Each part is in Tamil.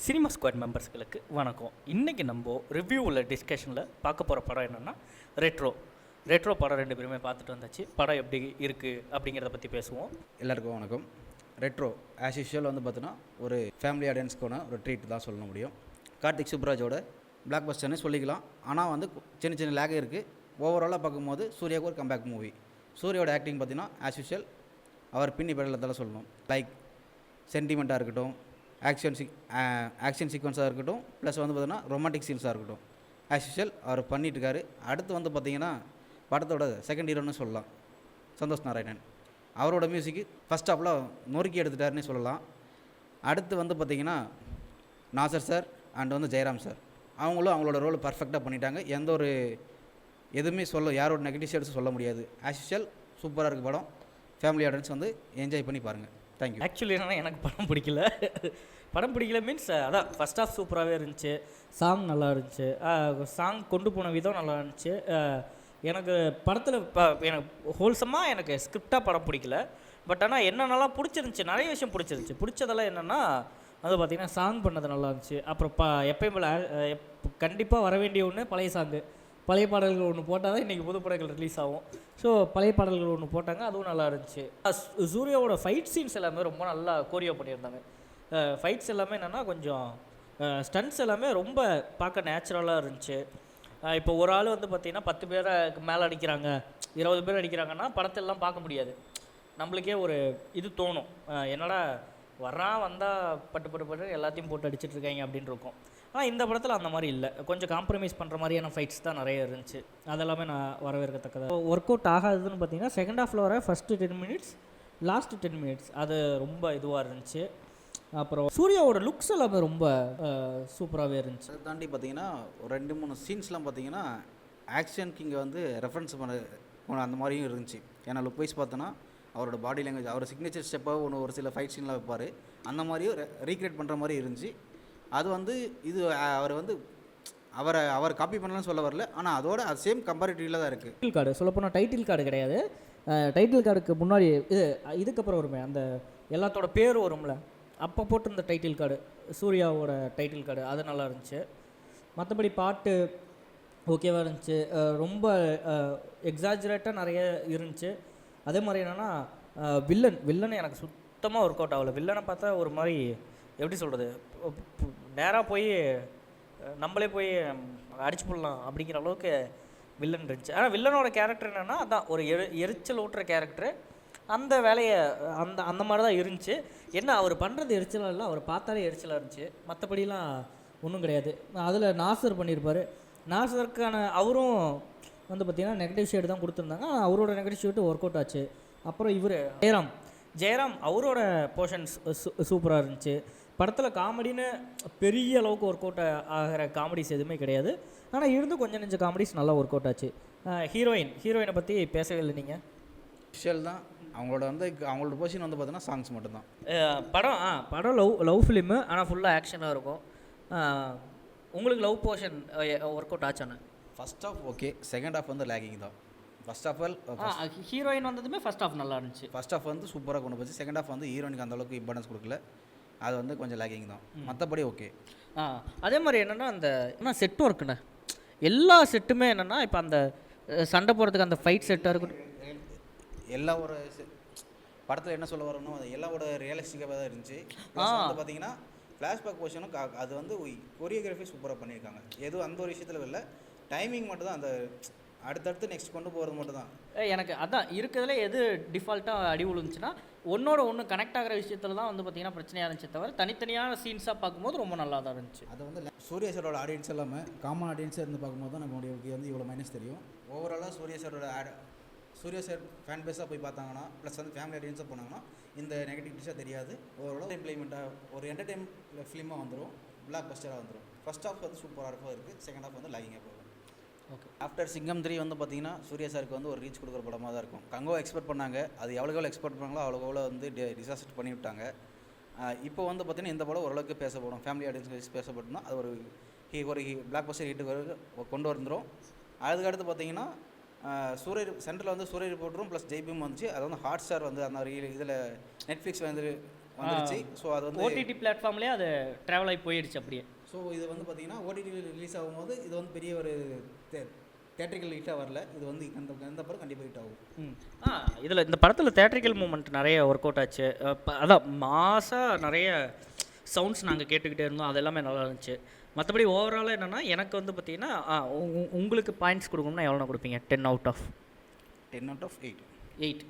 சினிமா ஸ்குவாட் மெம்பர்ஸ்களுக்கு வணக்கம். இன்றைக்கி நம்ம ரிவ்யூவில் டிஸ்கஷனில் பார்க்க போகிற படம் என்னென்னா ரெட்ரோ படம் 2 பேருமே பார்த்துட்டு வந்தாச்சு. படம் எப்படி இருக்குது அப்படிங்கிறத பற்றி பேசுவோம். எல்லாருக்கும் வணக்கம். ரெட்ரோ ஆஸ் யூஷுவல் வந்து பார்த்தீங்கன்னா ஒரு ஃபேமிலி ஆடியன்ஸ்க்கான ஒரு ட்ரீட் தான் சொல்ல முடியும். கார்த்திக் சுப்ராஜோட பிளாக் பஸ்டர்னு சொல்லிக்கலாம். ஆனால் வந்து சின்ன சின்ன லேக் இருக்குது. ஓவராலாக பார்க்கும்போது சூர்யாவுக்கு ஒரு கம்பேக் மூவி. சூர்யாவோட ஆக்டிங் பார்த்தீங்கன்னா ஆஸ் யூஷுவல் அவர் பின்னி பெடலத்தால் சொல்லணும். லைக் சென்டிமெண்ட்டாக இருக்கட்டும், ஆக்ஷன் சீக்வன்ஸாக இருக்கட்டும், ப்ளஸ் வந்து பார்த்தீங்கன்னா ரொமான்டிக் சீன்ஸாக இருக்கட்டும், ஆஸ் யூஷுவல் அவர் பண்ணிகிட்ருக்காரு. அடுத்து வந்து பார்த்திங்கன்னா படத்தோட செகண்ட் ஹீரோன்னு சொல்லலாம் சந்தோஷ் நாராயணன். அவரோட மியூசிக்கு ஃபஸ்ட் ஹாஃபில் நொறுக்கி எடுத்துட்டாருன்னே சொல்லலாம். அடுத்து வந்து பார்த்திங்கன்னா நாசர் சார் அண்ட் வந்து ஜெயராம் சார், அவங்களும் அவங்களோட ரோல் பர்ஃபெக்டாக பண்ணிட்டாங்க. எந்த ஒரு எதுவுமே யாரோட நெகட்டிவ் ஷேட்ஸும் சொல்ல முடியாது. ஆஸ் யூஷுவல் சூப்பராக இருக்குது படம். ஃபேமிலி ஆடியன்ஸ் வந்து என்ஜாய் பண்ணி பாருங்கள். தேங்க்யூ. ஆக்சுவலி என்னென்னா எனக்கு படம் பிடிக்கல மீன்ஸ் அதான் ஃபஸ்ட் ஹாஃப் சூப்பராகவே இருந்துச்சு. சாங் நல்லா இருந்துச்சு. சாங் கொண்டு போன விதம் நல்லா இருந்துச்சு. எனக்கு படத்தில் எனக்கு ஹோல்சமாக எனக்கு ஸ்கிரிப்டாக படம் பிடிக்கல. பட் ஆனால் என்னென்னலாம் பிடிச்சிருந்துச்சி, நிறைய விஷயம் பிடிச்சதெல்லாம் என்னென்னா அது பார்த்திங்கன்னா சாங் பண்ணது நல்லா இருந்துச்சு. அப்புறம் எப்பயும் போல் கண்டிப்பாக வர வேண்டிய ஒன்று பழைய பாடல்கள் ஒன்று போட்டால் தான் இன்றைக்கி புது படங்கள் ரிலீஸ் ஆகும். ஸோ பழைய பாடல்கள் ஒன்று போட்டாங்க, அதுவும் நல்லா இருந்துச்சு. சூர்யாவோட ஃபைட் சீன்ஸ் எல்லாமே ரொம்ப நல்லா கோரியோ பண்ணியிருந்தாங்க. ஃபைட்ஸ் எல்லாமே என்னென்னா கொஞ்சம் ஸ்டன்ட்ஸ் எல்லாமே ரொம்ப பார்க்க நேச்சுரலாக இருந்துச்சு. இப்போ ஒரு ஆள் வந்து பார்த்திங்கன்னா 10 பேரை மேலே அடிக்கிறாங்க, 20 பேர் அடிக்கிறாங்கன்னா படத்தெல்லாம் பார்க்க முடியாது. நம்மளுக்கே ஒரு இது தோணும், என்னடா வந்தால் பட்டு எல்லாத்தையும் போட்டு அடிச்சிட்ருக்காங்க அப்படின்னு இருக்கும். ஆனால் இந்த படத்தில் அந்த மாதிரி இல்லை. கொஞ்சம் காம்ப்ரமைஸ் பண்ணுற மாதிரியான ஃபைட்ஸ் தான் நிறைய இருந்துச்சு. அதெல்லாமே நான் வரவேற்கத்தக்கதாக. ஒர்க் அவுட் ஆகாதுன்னு பார்த்தீங்கன்னா செகண்ட் ஹாஃபில் வர ஃபஸ்ட்டு 10 மினிட்ஸ், லாஸ்ட்டு 10 மினிட்ஸ் அது ரொம்ப இதுவாக இருந்துச்சு. அப்புறம் சூர்யாவோட லுக்ஸ் எல்லாமே ரொம்ப சூப்பராகவே இருந்துச்சு. அதை தாண்டி பார்த்தீங்கன்னா ஒரு 2-3 சீன்ஸ்லாம் பார்த்தீங்கன்னா ஆக்ஷனுக்கு இங்கே வந்து ரெஃபரன்ஸ் பண்ண அந்த மாதிரியும் இருந்துச்சு. ஏன்னா லுக் வைஸ் பார்த்தோன்னா அவரோட பாடி லாங்குவேஜ், அவர் சிக்னேச்சர் ஸ்டெப்பாக ஒரு சில ஃபைட் சீன்லாம் வைப்பார். அந்த மாதிரியும் ரீக்ரியேட் பண்ணுற மாதிரி இருந்துச்சு. அது வந்து இது அவர் வந்து அவர் காப்பி பண்ணலாம்னு சொல்ல வரல, ஆனால் அதோட அது சேம் கம்பேரிட்டிவில் தான் இருக்குது. டைட்டில் கார்டு சொல்லப்போனால் டைட்டில் கார்டு கிடையாது. டைட்டில் கார்டுக்கு முன்னாடி இதுக்கப்புறம் வருமே அந்த எல்லாத்தோட பேர் வரும்ல, அப்போ போட்டிருந்த டைட்டில் கார்டு சூர்யாவோட டைட்டில் கார்டு, அது நல்லா இருந்துச்சு. மற்றபடி பாட்டு ஓகேவாக இருந்துச்சு. ரொம்ப எக்ஸாஜரேட்டாக நிறைய இருந்துச்சு. அதே மாதிரி என்னென்னா வில்லன் எனக்கு சுத்தமாக ஒர்க் அவுட் ஆகலை. வில்லனை பார்த்தா ஒரு மாதிரி எப்படி சொல்கிறது, நேராக போய் நம்மளே போய் அடிச்சு போடலாம் அப்படிங்கிற அளவுக்கு வில்லன் இருந்துச்சு. ஆனால் வில்லனோட கேரக்டர் என்னென்னா அதான் ஒரு எரிச்சல் ஊட்டுற கேரக்டரு. அந்த வேலையை அந்த மாதிரி தான் இருந்துச்சு. என்ன அவர் பண்ணுறது எரிச்சலாக இல்லை, அவர் பார்த்தாலே எரிச்சலாக இருந்துச்சு. மற்றபடிலாம் ஒன்றும் கிடையாது. அதில் நாசர் பண்ணியிருப்பார். நாசருக்கான அவரும் வந்து பார்த்திங்கன்னா நெகட்டிவ் ஷேடு தான் கொடுத்துருந்தாங்க. அவரோட நெகட்டிவ் ஷேடு ஒர்க் அவுட் ஆச்சு. அப்புறம் இவர் ஜெயராம் அவரோட போர்ஷன்ஸ் சூப்பராக இருந்துச்சு. படத்தில் காமெடின்னு பெரிய அளவுக்கு ஒர்க் அவுட் ஆகிற காமெடிஸ் எதுவுமே கிடையாது. ஆனால் இருந்து கொஞ்சம் நெஞ்ச காமெடிஸ் நல்லா ஒர்க் அவுட் ஆச்சு. ஹீரோயினை பற்றி பேசவே இல்லை நீங்கள். விஷுவல் தான் அவங்களோட போர்ஷன் வந்து பார்த்தீங்கன்னா சாங்ஸ் மட்டும்தான். படம் லவ் ஃபிலிமு, ஆனால் ஃபுல்லாக ஆக்ஷனாக இருக்கும். உங்களுக்கு லவ் போர்ஷன் ஒர்க் அவுட் ஆச்சானு? First half okay, second half வந்து லேகிங் தான். ஃபஸ்ட் ஆஃப் ஆல் ஹீரோயின் வந்ததுமே ஃபஸ்ட் ஹாஃப் நல்லா இருந்துச்சு. ஃபஸ்ட் ஹாஃப் வந்து சூப்பராக கொண்டு போச்சு. செகண்ட் ஹாஃப் வந்து ஹீரோயினுக்கு அந்தளவுக்கு இம்பார்ட்டன்ஸ் கொடுக்கல. அது வந்து கொஞ்சம் லேகிங் தான். மற்றபடி ஓகே. அதே மாதிரி என்னென்னா செட் ஒர்க்குண்ணே எல்லா செட்டுமே என்னென்னா இப்போ அந்த சண்டை போகிறதுக்கு அந்த ஃபைட் செட்டாக இருக்கட்டும், எல்லா ஒரு படத்தில் என்ன சொல்ல வரணும், அது எல்லாவோட ரியலிஸ்டிக்காக தான் இருந்துச்சு. வந்து பார்த்தீங்கன்னா ஃப்ளாஷ்பேக் போர்ஷனும் அது வந்து கொரியோகிராஃபி சூப்பராக பண்ணியிருக்காங்க. எதுவும் அந்த ஒரு விஷயத்தில் இல்லை, டைமிங் மட்டும் தான் அந்த அடுத்தடுத்து நெக்ஸ்ட் கொண்டு போகிறது மட்டும் தான். எனக்கு அதான் இருக்கிறதுல எது டிஃபால்ட்டாக அடி விழுந்துச்சுன்னா ஒன்று கனெக்ட் ஆகிற விஷயத்தில் தான் வந்து பார்த்திங்கன்னா பிரச்சனையாக இருந்துச்சு. தவிர தனித்தனியான சீன்ஸாக பார்க்கும்போது ரொம்ப நல்லா தான் இருந்துச்சு. அது வந்து சூர்யா சாரோட ஆடியன்ஸ் எல்லாமே காமன் ஆடியன்ஸாக இருந்து பார்க்கும்போது தான் நம்மளுடைய வந்து இவ்வளோ மைனஸ் தெரியும். ஓவராலாக சூர்யா சார் ஃபேன் பேஸாக போய் பார்த்தாங்கன்னா ப்ளஸ் வந்து ஃபேமிலி ஆடியன்ஸாக போனாங்கன்னா இந்த நெகட்டிவிட்டிஸாக தெரியாது. ஓவராலாக இம்ப்ளிமெண்ட்டாக ஒரு என்டர்டைன் ஃபிலிமாக வந்துடும், பிளாக் பஸ்டராக வந்துடும். ஃபஸ்ட் ஹாஃப் வந்து சூப்பராக இருக்குது, செகண்ட் ஹாஃப் வந்து லாகிங்காக போகும். ஓகே. ஆஃப்டர் சிங்கம் 3 வந்து பார்த்தீங்கன்னா சூர்யா சாருக்கு வந்து ஒரு ரீச் கொடுக்குற படமாக தான் இருக்கும். கங்கோ எக்ஸ்பெக்ட் பண்ணாங்க, அது எவ்வளோ எக்ஸ்பெக்ட் பண்ணாங்களோ அவ்வளோ வந்து டிசாஸ்டர் பண்ணி விட்டாங்க. இப்போ வந்து பார்த்தீங்கன்னா இந்த படம் ஓரளவுக்கு பேசப்படும், ஃபேமிலி ஆடியன்ஸ் பேசப்பட்டோம்னா அது ஒரு பிளாக் பஸ்டர் ஹிட்டுக்கு கொண்டு வந்துடும். அதுக்கடுத்து பார்த்தீங்கன்னா சென்ட்ரலில் வந்து சூரிய ரிப்போர்ட்டரும் ப்ளஸ் ஜெய்பீம் வந்துச்சு. அது வந்து ஹாட் ஸ்டார் வந்து அந்த இதில் நெட்ஃப்ளிக்ஸ் வந்து வந்துருச்சு. ஸோ அது வந்து ஓடிடி பிளாட்ஃபார்ம்லேயே அது ட்ராவல் ஆகி போயிடுச்சு அப்படியே. ஸோ இது வந்து பார்த்தீங்கன்னா ஓடிடியில் ரிலீஸ் ஆகும்போது இது வந்து பெரிய ஒரு தேட்டரிக்கல் ஹிட்டாக வரல. இது வந்து இந்த படம் கண்டிப்பாக ஹிட் ஆகும். இதில் இந்த படத்தில் தேட்ரிக்கல் மூமெண்ட் நிறைய ஒர்க் அவுட் ஆச்சு. அதான் மாசாக நிறைய சவுண்ட்ஸ் நாங்கள் கேட்டுக்கிட்டே இருந்தோம். அது எல்லாமே நல்லா இருந்துச்சு. மற்றபடி ஓவராலாக என்னென்னா எனக்கு வந்து பார்த்தீங்கன்னா உங்களுக்கு பாயிண்ட்ஸ் கொடுக்கணும்னா எவ்வளோ கொடுப்பீங்க? 10 out of 8.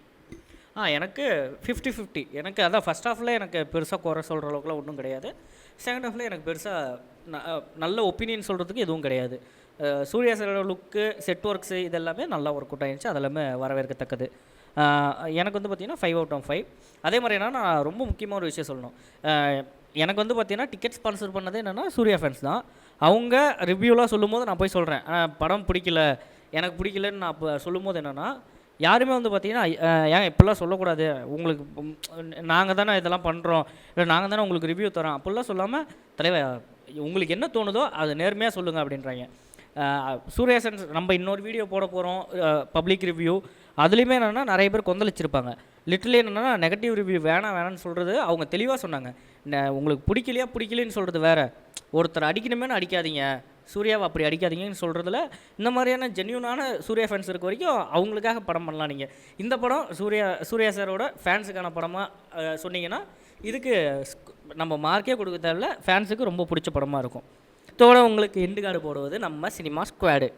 எனக்கு 50-50. எனக்கு அதான் ஃபஸ்ட் ஹாஃபில் எனக்கு பெருசாக குறை சொல்கிற அளவுக்குலாம் ஒன்றும் கிடையாது. செகண்ட் ஹாஃபில் எனக்கு பெருசாக நல்ல ஒப்பீனியன் சொல்கிறதுக்கு எதுவும் கிடையாது. சூர்யா சாரோட லுக்கு, செட் ஒர்க்ஸு இதெல்லாமே நல்லா ஒர்க் அவுட் ஆகிடுச்சு. அதெல்லாமே வரவேற்கத்தக்கது. எனக்கு வந்து பார்த்திங்கன்னா 5 out of 5. அதே மாதிரி என்னென்னா நான் ரொம்ப முக்கியமான ஒரு விஷயம் சொல்லணும். எனக்கு வந்து பார்த்திங்கன்னா டிக்கெட் ஸ்பான்சர் பண்ணதே என்னென்னா சூர்யா ஃபேன்ஸ் தான். அவங்க ரிவ்யூலாம் சொல்லும் போது நான் போய் சொல்கிறேன் படம் பிடிக்கல, எனக்கு பிடிக்கலன்னு நான் இப்போ சொல்லும் போது என்னென்னா யாருமே வந்து பார்த்திங்கன்னா ஏன் இப்படிலாம் சொல்லக்கூடாது, உங்களுக்கு நாங்கள் தானே இதெல்லாம் பண்ணுறோம், இல்லை நாங்கள் தானே உங்களுக்கு ரிவ்யூ தரோம் அப்படிலாம் சொல்லாமல் தலைவர் உங்களுக்கு என்ன தோணுதோ அதை நேர்மையாக சொல்லுங்கள் அப்படின்றாங்க. சூர்யா சென்ஸ் நம்ம இன்னொரு வீடியோ போட போகிறோம் பப்ளிக் ரிவ்யூ. அதுலேயுமே என்னென்னா நிறைய பேர் கொந்தளிச்சிருப்பாங்க. லிட்டரலி என்னென்னா நெகட்டிவ் ரிவ்யூ வேணாம்னு சொல்கிறது அவங்க தெளிவாக சொன்னாங்க. உங்களுக்கு பிடிக்கலன்னு சொல்கிறது வேறு, ஒருத்தர் அடிக்கணுமேனு அடிக்காதீங்க, சூர்யாவை அப்படி அடிக்காதீங்கன்னு சொல்கிறதுல இந்த மாதிரியான ஜென்யூனான சூர்யா ஃபேன்ஸ் இருக்க வரைக்கும் அவங்களுக்காக படம் பண்ணலாம். நீங்கள் இந்த படம் சூர்யா சாரோட ஃபேன்ஸுக்கான படமாக சொன்னீங்கன்னா இதுக்கு நம்ம மார்க்கே கொடுக்க தேவையில்ல, ஃபேன்ஸுக்கு ரொம்ப பிடிச்ச படமாக இருக்கும். இதோட உங்களுக்கு எண்டு கார்டு போடுவது நம்ம சினிமா ஸ்குவாடு.